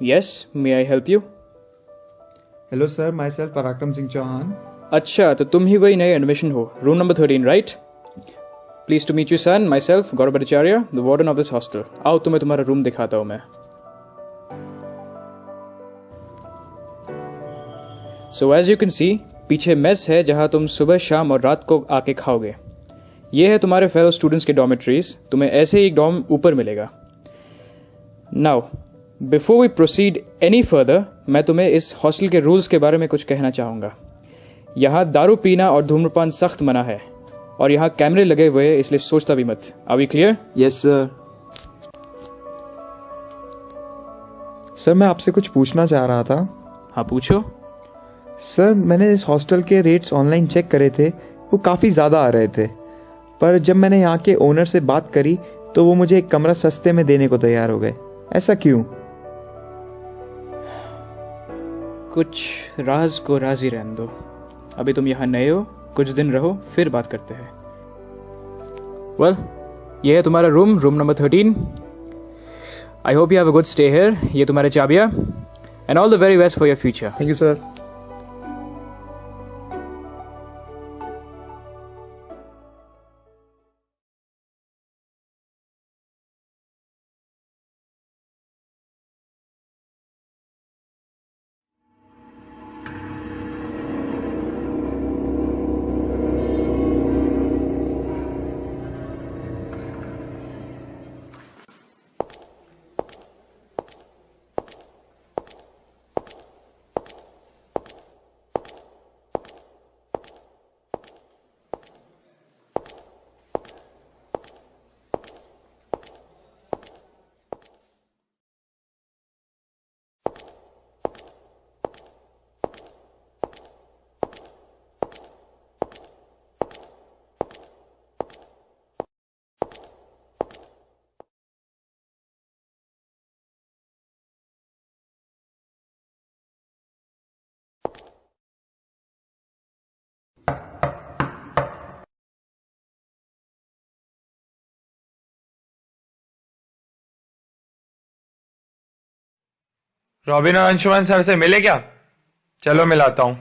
Yes, may I help you? Hello sir, my self पराक्रम सिंह चौहान। अच्छा, तो तुम ही वही नए एडमिशन हो, room number 13, right? Please to meet you son, myself Gaurav Bhattacharya, the warden of this hostel. आओ तुम्हें तुम्हारा रूम दिखाता हूँ मैं। So as you can see, पीछे मेस है जहाँ तुम सुबह शाम और रात को आके खाओगे। ये है तुम्हारे फेलो स्टूडेंट्स के डॉर्मेट्रीज, तुम्हें ऐसे ही एक डॉर्म ऊपर मिलेगा। Now before we proceed any further, मैं तुम्हें इस हॉस्टल के रूल्स के बारे में कुछ कहना चाहूँगा। यहाँ दारू पीना और धूम्रपान सख्त मना है, और यहाँ कैमरे लगे हुए हैं, इसलिए सोचता भी मत। Are we clear? Yes sir. Sir, मैं आपसे कुछ पूछना चाह रहा था। हाँ, पूछो। सर, मैंने इस हॉस्टल के रेट्स ऑनलाइन चेक करे थे, वो काफ़ी ज़्यादा आ रहे थे, पर जब मैंने यहाँ के ओनर से बात करी तो वो मुझे एक कमरा सस्ते में देने को तैयार हो गए। ऐसा क्यों? कुछ राज को राज ही रहने दो। अभी तुम यहाँ नए हो, कुछ दिन रहो, फिर बात करते हैं। वेल, ये है तुम्हारा room number 13। I hope you have a good stay here. ये तुम्हारे चाबियाँ, and all the very best for your future. Thank you sir. Robin और अंशुमन सर से मिले क्या? चलो मिलाता हूँ।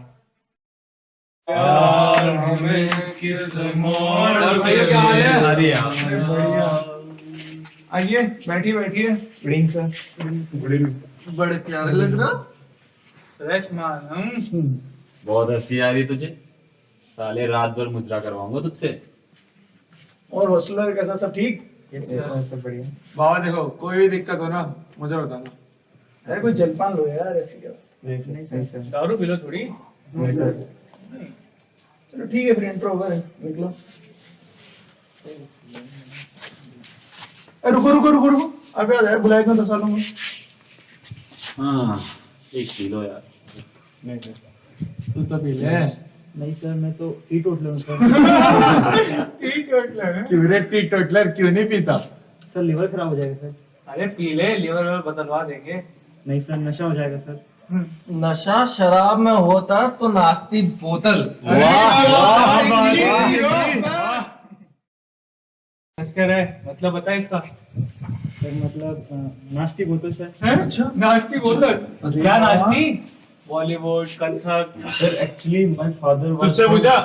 आइए, बैठिए बैठिए। Good sir. बड़े प्यारे लग रहा। फ्रेश माल। बहुत हंसी आ रही तुझे। साले रात भर मुजरा करवाऊंगा तुझसे। और हॉस्टलर कैसा, सब ठीक? सब बढ़िया। बाबा देखो, कोई भी दिक्कत हो ना मुझे बताना। अरे कोई जलपान लो यार, ऐसी क्या। नहीं सर। दारू पी लो थोड़ी। नहीं सर। चलो ठीक है, फिर इंट्रो ओवर है, निकलो। रुको रुको रुको रुको, अबे यार बुलाया क्यों 10 सालों में? हाँ, एक किलो यार। नहीं सर, तू तो पी ले। नहीं सर, मैं तो टीटोटलर हूं सर। टीटोटलर? क्यों रे टीटोटलर, क्यों नहीं पीता? सर लिवर खराब हो जाएगा सर। अरे पी ले, लिवर बदलवा देंगे। नहीं सर, नशा हो जाएगा सर। नशा शराब में होता तो नाश्ती बोतल। मतलब बता इसका। सर मतलब नाश्ती बोतल सर। अच्छा, नाश्ती बोतल? क्या नाश्ती? Bollywood, Kathak? Sir actually my father तुझसे पूछा?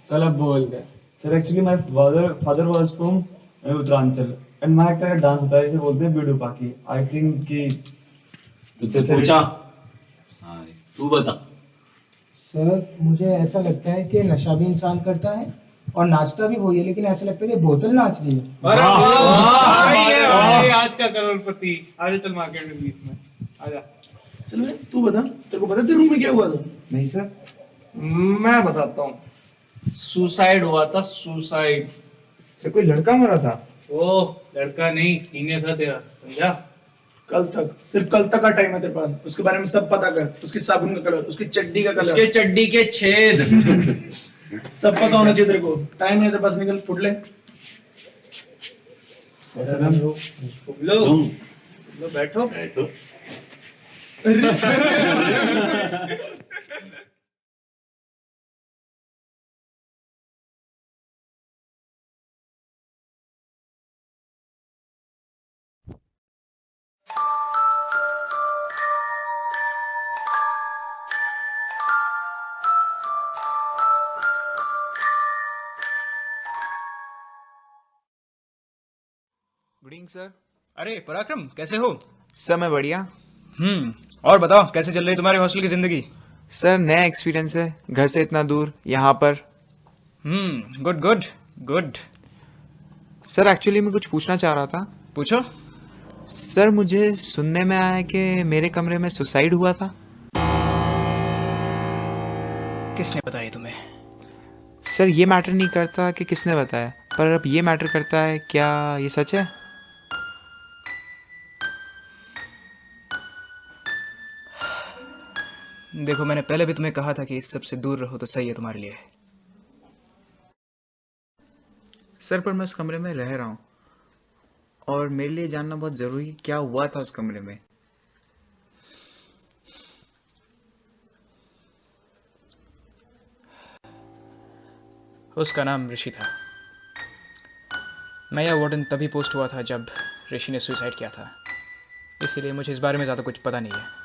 चल अब बोल दे। Sir actually my father was from Uttaranchal and my का डांस होता है, इसे बोलते हैं बीडू पाकी। आई थिंक कि तुझसे पूछा? हाँ, तू बता। सर मुझे ऐसा लगता है कि नशा भी इंसान करता है और नाचता भी वही है, लेकिन ऐसा लगता है कि बोतल नाच रही है। भाई आज का करोड़पति। आजा चल मार्केट में बीच में आजा। चलो तू बता, तेरे को पता तेरे रूम में क्या हुआ था? नहीं सर। मैं बताता हूँ। सुसाइड हुआ था, सुसाइड। सर कोई लड़का मरा था? ओ लड़का नहीं, सीनियर था तेरा, समझा? कल तक, सिर्फ कल तक का टाइम है तेरे पास। उसके बारे में सब पता कर, उसकी साबुन का कलर, उसकी चड्डी का कलर, उसके चड्डी के छेद। सब पता होना चाहिए तेरे को। टाइम है तेरे पास, निकल फुट ले। लो बैठो। Good evening sir. अरे पराक्रम, कैसे हो? सर मैं बढ़िया। और बताओ, कैसे चल रही तुम्हारी हॉस्टल की जिंदगी? सर नया एक्सपीरियंस है, घर से इतना दूर यहाँ पर। Good good good. Sir actually मैं कुछ पूछना चाह रहा था। पूछो। सर मुझे सुनने में आया कि मेरे कमरे में सुसाइड हुआ था। किसने बताया तुम्हें? सर ये मैटर नहीं करता कि किसने बताया, पर अब ये मैटर करता है, क्या ये सच है? देखो, मैंने पहले भी तुम्हें कहा था कि इस सब से दूर रहो तो सही है तुम्हारे लिए। सर पर मैं उस कमरे में रह रहा हूँ और मेरे लिए जानना बहुत ज़रूरी है क्या हुआ था उस कमरे में। उसका नाम ऋषि था। नया वार्डन तभी पोस्ट हुआ था जब ऋषि ने सुसाइड किया था, इसीलिए मुझे इस बारे में ज़्यादा कुछ पता नहीं है।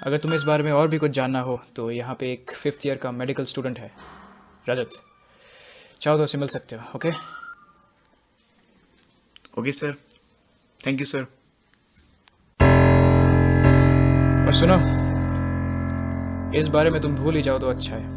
अगर तुम्हें इस बारे में और भी कुछ जानना हो तो यहाँ पे एक 5th ईयर का मेडिकल स्टूडेंट है, रजत। चाहो तो उसे मिल सकते हो। Okay okay sir, thank you sir. और सुनो, इस बारे में तुम भूल ही जाओ तो अच्छा है।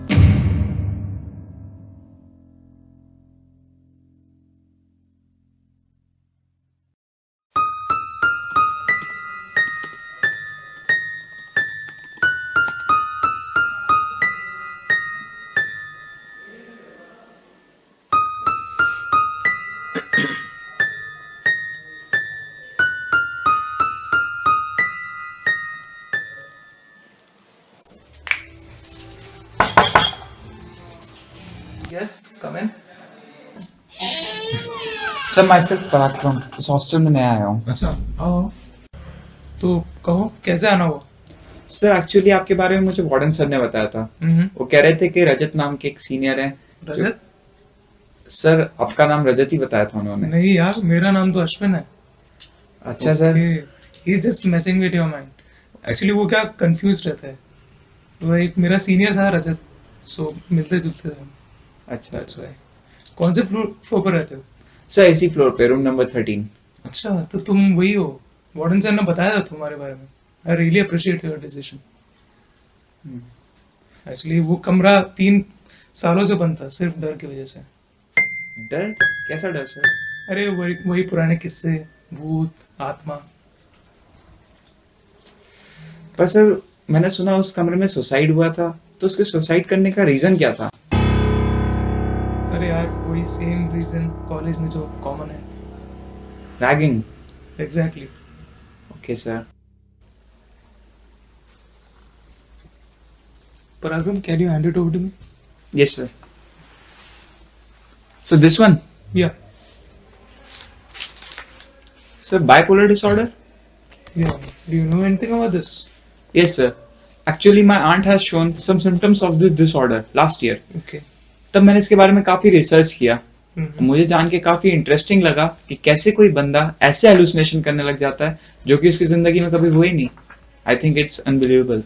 यस, कम इन। सर मैं सिर्फ पराक्रम, इस हॉस्टल में नया आया हूँ। अच्छा, आओ। तो कहो कैसे आना हुआ? सर एक्चुअली आपके बारे में मुझे वार्डन सर ने बताया था। वो कह रहे थे कि रजत नाम के एक सीनियर है। रजत? सर आपका नाम रजत ही बताया था उन्होंने। नहीं यार, मेरा नाम तो अश्विन है। अच्छा sir. He is just messing with your mind. Actually वो क्या कंफ्यूज रहता है। वो एक मेरा सीनियर था रजत, सो मिलते जुलते थे। अच्छा अच्छा। कौन से फ्लोर पर रहते हो? सर इसी फ्लोर पे, रूम नंबर 13। अच्छा, तो तुम वही हो। वार्डन सर ने बताया था तुम्हारे बारे में। I really appreciate your decision. Actually वो कमरा 3 सालों से बंद था, सिर्फ डर की वजह से। डर? कैसा डर सर? अरे वही पुराने किस्से, भूत, आत्मा। पर सर मैंने सुना उस कमरे में सुसाइड हुआ था, तो उसके सुसाइड करने का रीजन क्या था? अरे यार, वही सेम रीजन कॉलेज में जो कॉमन है। Ragging. Exactly. Okay sir. Parakram, can you hand it over to me? Yes sir. So this one? या sir bipolar disorder? Do you know anything about this? Yes, sir. Actually, my aunt has shown some symptoms of this disorder last year. Okay. तब मैंने इसके बारे में काफी research किया। मुझे जान के काफी इंटरेस्टिंग लगा कि कैसे कोई बंदा ऐसे हेलुसिनेशन करने लग जाता है जो कि उसकी जिंदगी में कभी हुए ही नहीं। I think it's unbelievable.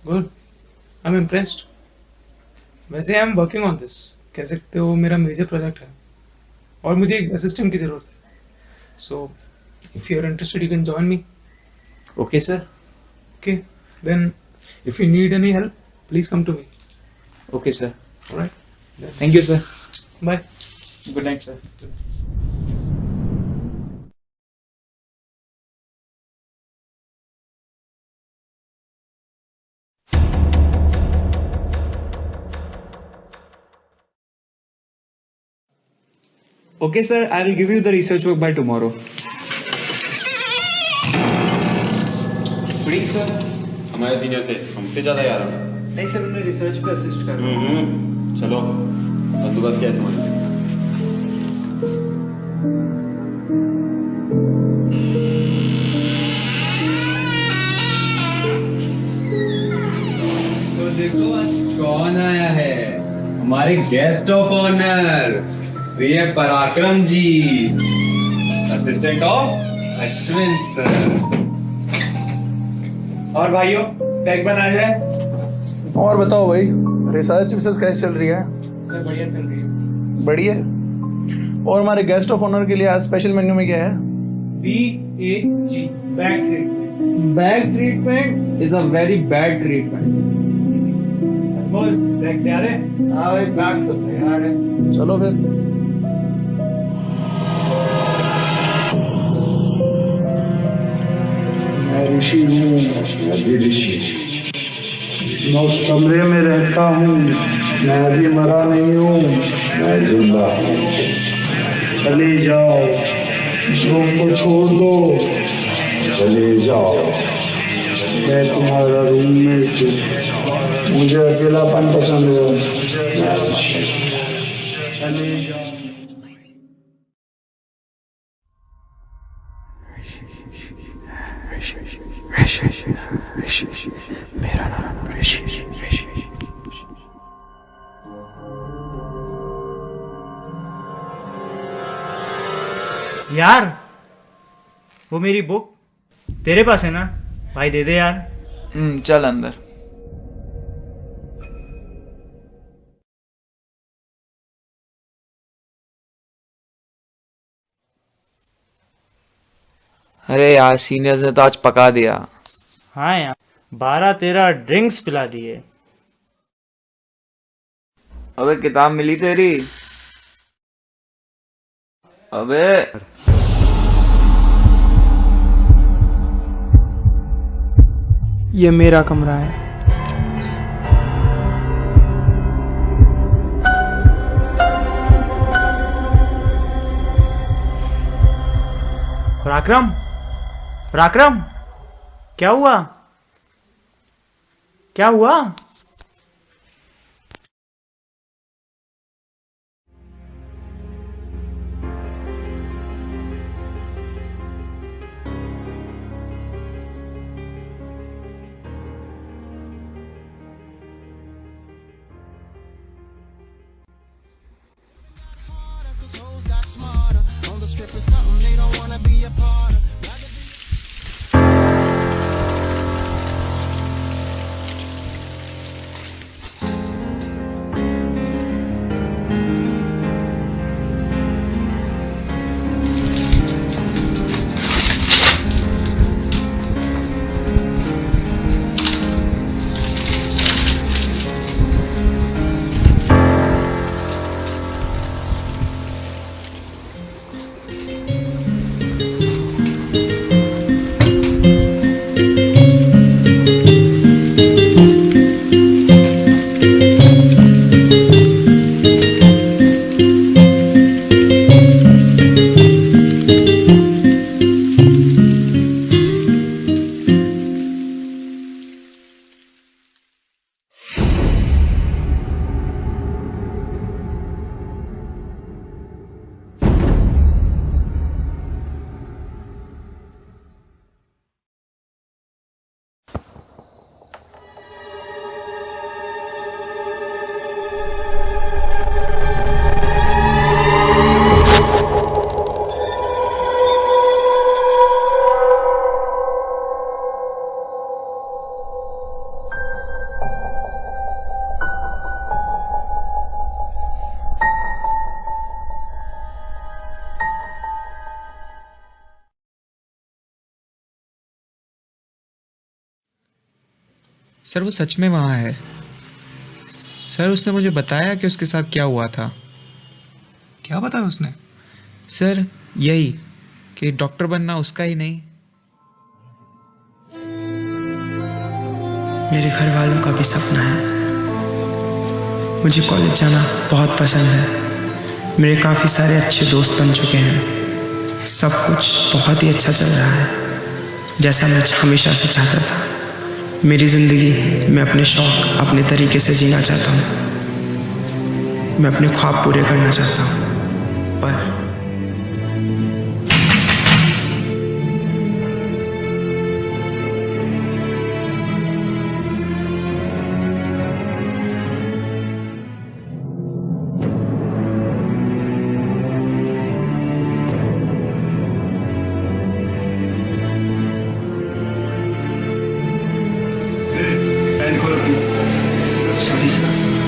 Good, I am impressed. वैसे I am working on this, कह सकते हो मेरा मेजर प्रोजेक्ट है, और मुझे एक असिस्टेंट की जरूरत है। सो if you are interested, you can join me. Okay, sir. Okay, then if you need any help, please come to me. Okay, sir. All right. Thank you, sir. Bye. Good night, sir. Okay, sir. I will give you the research work by tomorrow. Good evening, sir. हमारे senior से हमसे ज्यादा यार हो। नहीं sir, उन्हें research पे assist कर रहा चलो, बंदोबस्त क्या है तुम्हारे? तो देखो आज कौन आया है, हमारे गेस्ट ऑफ ऑनर, ये पराक्रम जी, असिस्टेंट ऑफ अश्विन सर। और भाइयों, पैक बनाया है? और बताओ भाई। रिसर्च विसर्च कैसे चल रही है? सर बढ़िया चल रही है। बढ़िया। और हमारे गेस्ट ऑफ ऑनर के लिए आज स्पेशल मेन्यू में क्या है? BAG back treatment. Bag treatment is a very bad treatment. बोल बैक तैयार है? हाँ भाई, बैग तो तैयार है। चलो फिर। मैं ऋषि हूँ, मैं भी ऋषि। मैं उस कमरे में रहता हूँ, मैं अभी मरा नहीं हूँ, मैं जिंदा हूँ। चले जाओ, इस रूम को छोड़ दो, चले जाओ। मैं तुम्हारा रूममेट हूँ, मुझे अकेलापन पसंद है। मैं ऋषि। चले जाओ। मेरा नाम ऋषि। यार वो मेरी बुक तेरे पास है ना भाई, दे दे यार। चल अंदर। अरे यार, सीनियर्स ने तो आज पका दिया। हाँ यार, 12-13 ड्रिंक्स पिला दिए। अबे किताब मिली तेरी? अबे ये मेरा कमरा है। पराक्रम, पराक्रम, क्या हुआ? क्या हुआ? सर वो सच में वहाँ है। सर उसने मुझे बताया कि उसके साथ क्या हुआ था। क्या बताया उसने? सर यही कि डॉक्टर बनना उसका ही नहीं, मेरे घर वालों का भी सपना है। मुझे कॉलेज जाना बहुत पसंद है। मेरे काफ़ी सारे अच्छे दोस्त बन चुके हैं। सब कुछ बहुत ही अच्छा चल रहा है, जैसा मैं हमेशा से चाहता था। मेरी ज़िंदगी मैं अपने शौक़ अपने तरीके से जीना चाहता हूँ। मैं अपने ख्वाब पूरे करना चाहता हूँ, पर sorry sir.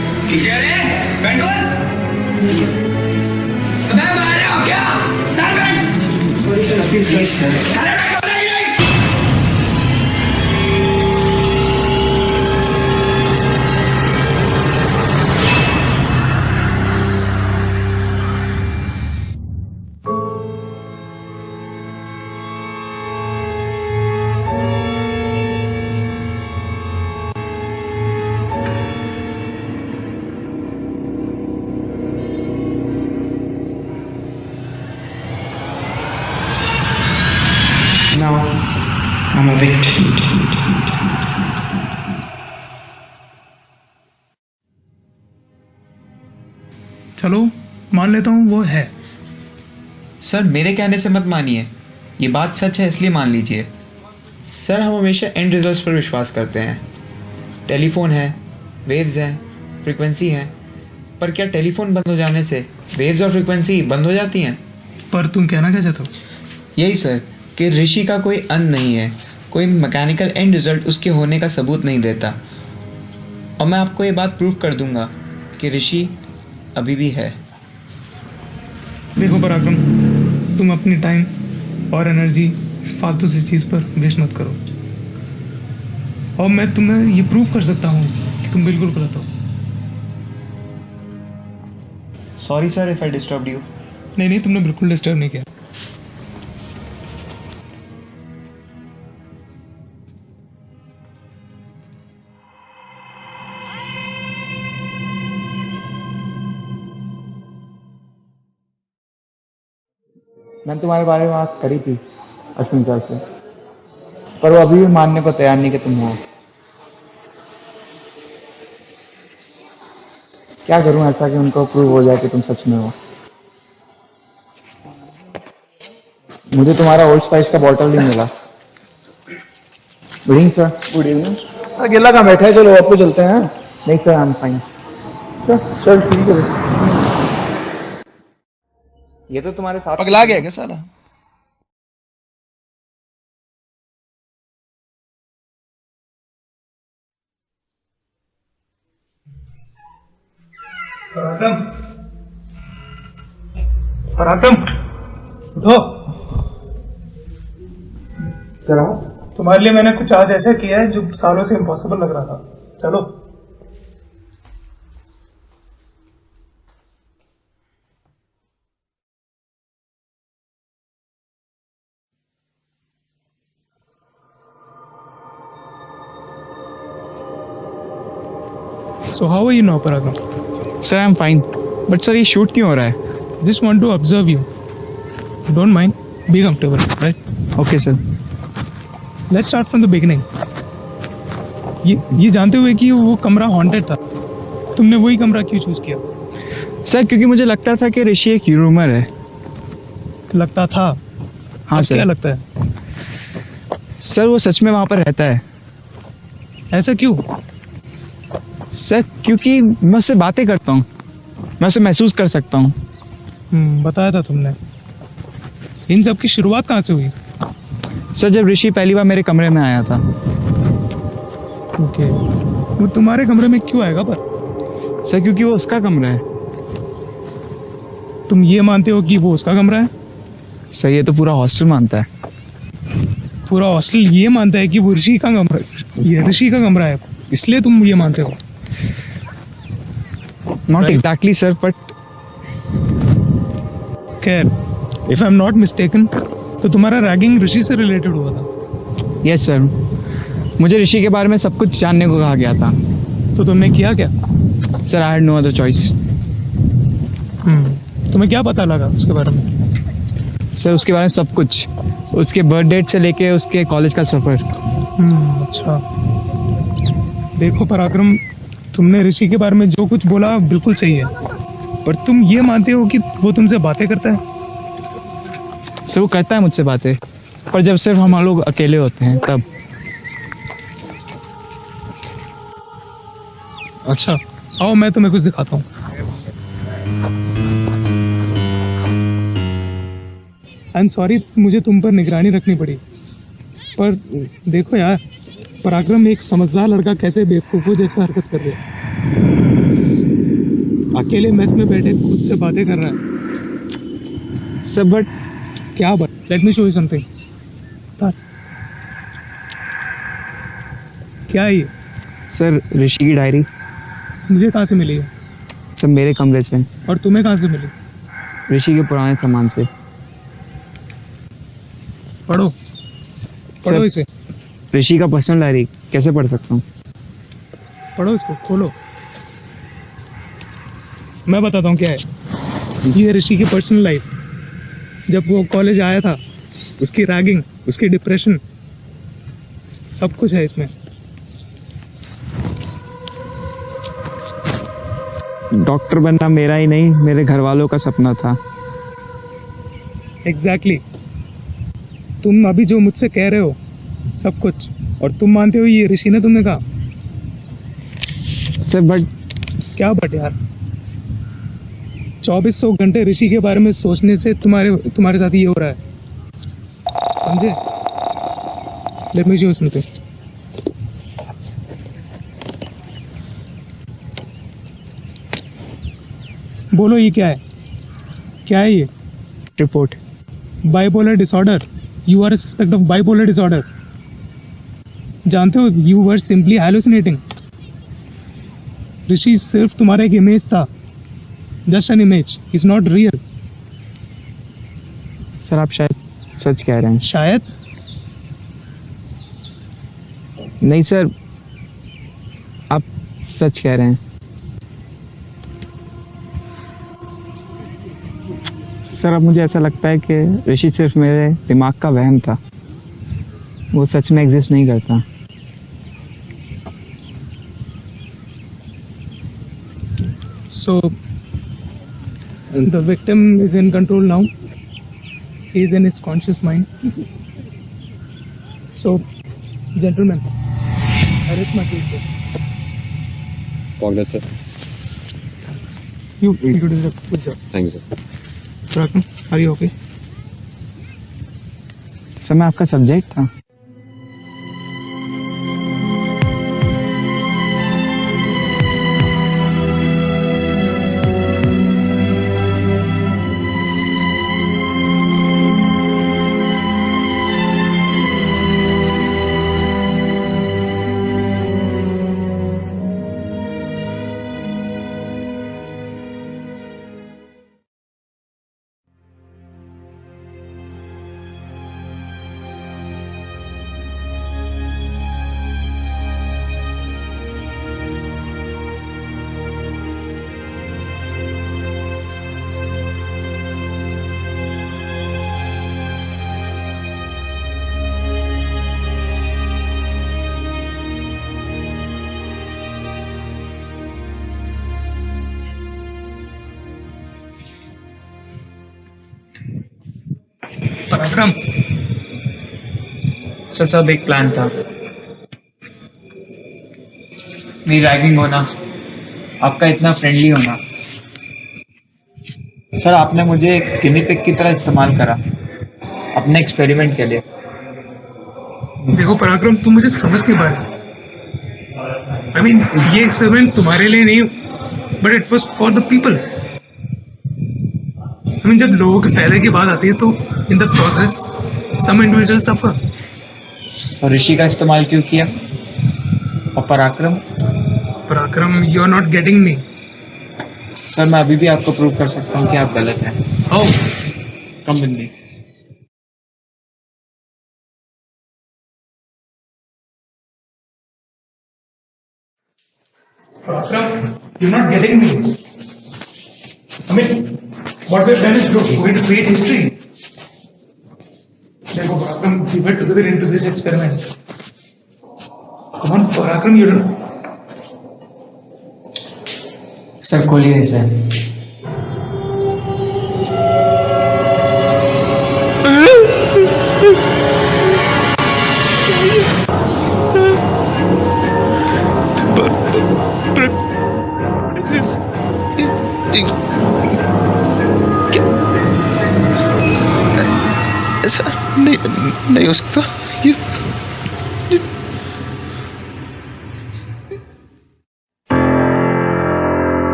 Now I'm a victim. चलो मान लेता हूँ वो है। सर मेरे कहने से मत मानिए, ये बात सच है इसलिए मान लीजिए। सर हम हमेशा एंड रिजल्ट्स पर विश्वास करते हैं। टेलीफोन है, वेव्स हैं, फ्रीक्वेंसी है, पर क्या टेलीफोन बंद हो जाने से वेव्स और फ्रीक्वेंसी बंद हो जाती हैं? पर तुम कहना क्या चाहते हो? यही सर कि ऋषि का कोई अंत नहीं है, कोई मैकेनिकल एंड रिजल्ट उसके होने का सबूत नहीं देता। और मैं आपको ये बात प्रूव कर दूंगा कि ऋषि अभी भी है। देखो पराक्रम, तुम अपनी टाइम और एनर्जी इस फालतू सी चीज़ पर वेस्ट मत करो। और मैं तुम्हें ये प्रूव कर सकता हूँ कि तुम बिल्कुल गलत हो। Sorry sir if I disturb you. नहीं, तुमने बिल्कुल डिस्टर्ब नहीं किया। मैंने तुम्हारे बारे में बात करी थी अश्विन सर से, पर वो अभी भी मानने को तैयार नहीं कि तुम हो। क्या करूं ऐसा कि उनको प्रूव हो जाए कि तुम सच में हो। मुझे तुम्हारा ओल्ड स्पाइस का बॉटल भी मिला। Good evening sir. Good evening. अकेला कहाँ बैठा है, चलो आपको चलते हैं। नहीं सर आई एम फाइन। चल ठीक है। ये तो तुम्हारे साथ पगला गया क्या साला? पराक्रम उठो। जरा तुम्हारे लिए मैंने कुछ आज ऐसा किया है जो सालों से इम्पॉसिबल लग रहा था। चलो। So how are you now, Paragam? Sir I am fine, but sir ये शूट क्यों हो रहा है? Just want to observe you. Don't mind. Be comfortable, right? Okay sir. Let's start from the beginning. ये जानते हुए कि वो कमरा हॉन्टेड था, तुमने वही कमरा क्यों चूज किया? सर क्योंकि मुझे लगता था कि ऋषि एक ह्यूमर है। लगता था? हाँ सर। क्या लगता है? सर वो सच में वहाँ पर रहता है। ऐसा क्यों? सर क्योंकि मैं उससे बातें करता हूँ, मैं उसे महसूस कर सकता हूँ। बताया था तुमने। इन सब की शुरुआत कहाँ से हुई? सर जब ऋषि पहली बार मेरे कमरे में आया था। ओके, वो तुम्हारे कमरे में क्यों आएगा पर? सर क्योंकि वो उसका कमरा है। तुम ये मानते हो कि वो उसका कमरा है? सर ये तो पूरा हॉस्टल मानता है। पूरा हॉस्टल ये मानता है कि वो ऋषि का कमरा है, ये ऋषि का कमरा है, इसलिए तुम ये मानते हो? नॉट एग्जैक्टली सर, बट खैर, if I am not mistaken तो तुम्हारा रैगिंग ऋषि से रिलेटेड हुआ था। यस सर, मुझे ऋषि के बारे में सब कुछ जानने को कहा गया था। तो तुमने किया क्या? Sir I had no other choice. तुम्हें क्या पता लगा उसके बारे में? सर उसके बारे में सब कुछ, उसके बर्थ डेट से लेके उसके कॉलेज का सफ़र। अच्छा, देखो पराक्रम, तुमने ऋषि के बारे में जो कुछ बोला बिल्कुल सही है, पर तुम ये मानते हो कि वो तुमसे बातें करता है? सर वो करता है मुझसे बातें, पर जब सिर्फ हम लोग अकेले होते हैं तब। अच्छा, आओ मैं तुम्हें कुछ दिखाता हूँ। आई एम सॉरी, मुझे तुम पर निगरानी रखनी पड़ी, पर देखो यार, पराक्रम एक समझदार लड़का कैसे बेवकूफ़ों जैसे हरकत कर रहे। अकेले मेस में बैठे खुद से बातें कर रहा है। सर बट क्या but? Late me show you something. क्या है ये? सर ऋषि की डायरी। मुझे कहाँ से मिली है? सर मेरे कमरे से। और तुम्हें कहाँ से मिली? ऋषि के पुराने सामान से। पढ़ो पढ़ो इसे। ऋषि का पर्सनल डायरी कैसे पढ़ सकता हूँ? पढ़ो इसको, खोलो। मैं बताता हूँ क्या है। ये ऋषि की पर्सनल लाइफ, जब वो कॉलेज आया था, उसकी रैगिंग, उसकी डिप्रेशन, सब कुछ है इसमें। डॉक्टर बनना मेरा ही नहीं, मेरे घर वालों का सपना था। एग्जैक्टली। तुम अभी जो मुझसे कह रहे हो सब कुछ, और तुम मानते हो ये ऋषि ने तुम्हें कहा? सर बट क्या बट यार? 2400 घंटे ऋषि के बारे में सोचने से तुम्हारे साथ ये हो रहा है, समझे? Let me show you something. बोलो ये क्या है? क्या है ये? Report. Bipolar disorder. You are suspect of bipolar disorder. जानते हो, you were simply hallucinating. Rishi सिर्फ तुम्हारा एक इमेज था, just an image, is not real. Sir आप शायद सच कह रहे हैं। शायद नहीं सर, आप सच कह रहे हैं। सर अब मुझे ऐसा लगता है कि ऋषि सिर्फ मेरे दिमाग का वहम था, वो सच में एग्जिस्ट नहीं करता। So, the victim is in control now. He is in his conscious mind. So, gentlemen, arrest my case. Congrats, sir. You did a good job. Thank you, sir. Prakram, are you okay? Sir मैं आपका subject था। पराक्रम, sir सब एक plan था। मेरी ragging होना, आपका इतना फ्रेंडली होना। सर आपने मुझे एक गिनी पिग की तरह इस्तेमाल करा अपने एक्सपेरिमेंट के लिए। देखो पराक्रम, तुम मुझे समझ नहीं पा रहे। I mean, ये एक्सपेरिमेंट तुम्हारे लिए नहीं, but it was for the people. I mean, जब लोगों के फायदे की बात आती है तो in the process some individual suffer. और ऋषि का इस्तेमाल क्यों किया? और Parakram? Parakram, you are not getting me. Sir मैं अभी भी आपको प्रूव कर सकता हूँ कि आप गलत हैं। How? Come with me. Prakram, you're not getting me. I mean, what we've done is going to create history. देखो Prakram, we were together into this experiment. Come on, Prakram, you don't. Sir खोलिए इसे। ऐसा नहीं हो सकता। ये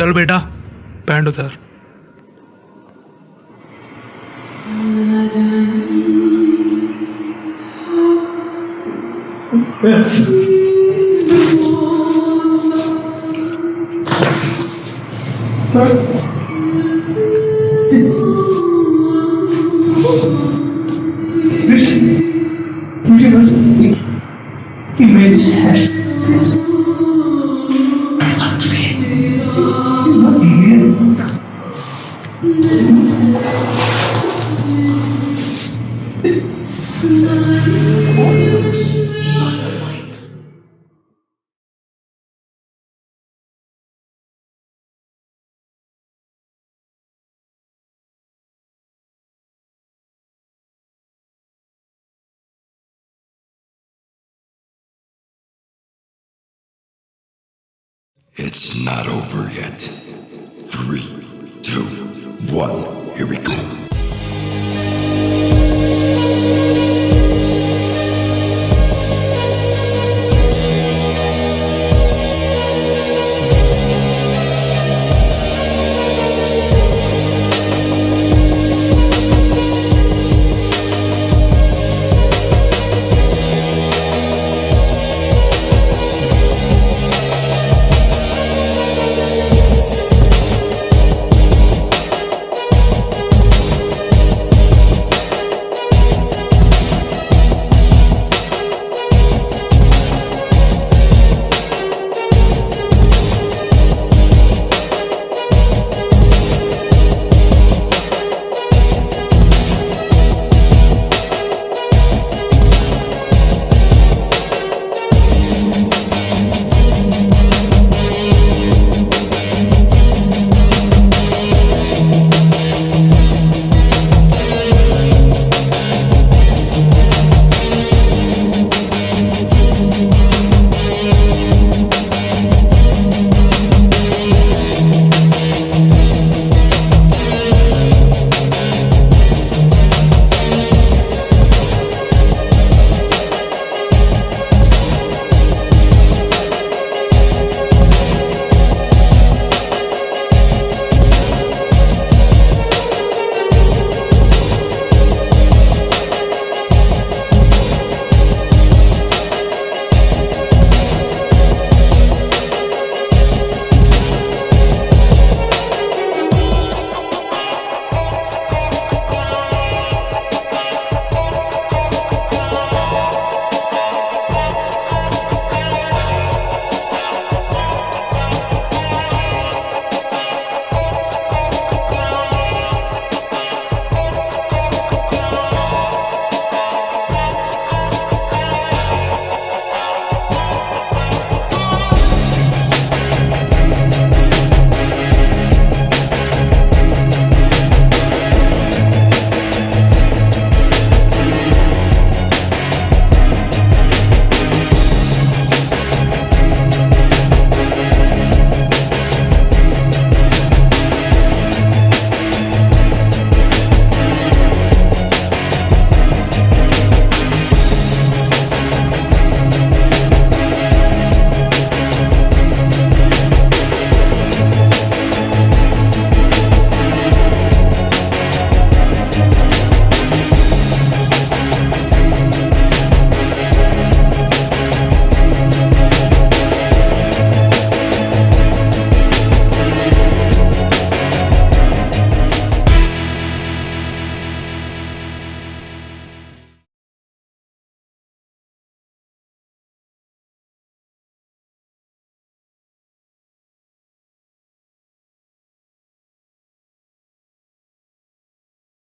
चल बेटा पैंट उतार। मुझे बस इमेज है It's not over yet. 3, 2, 1, here we go.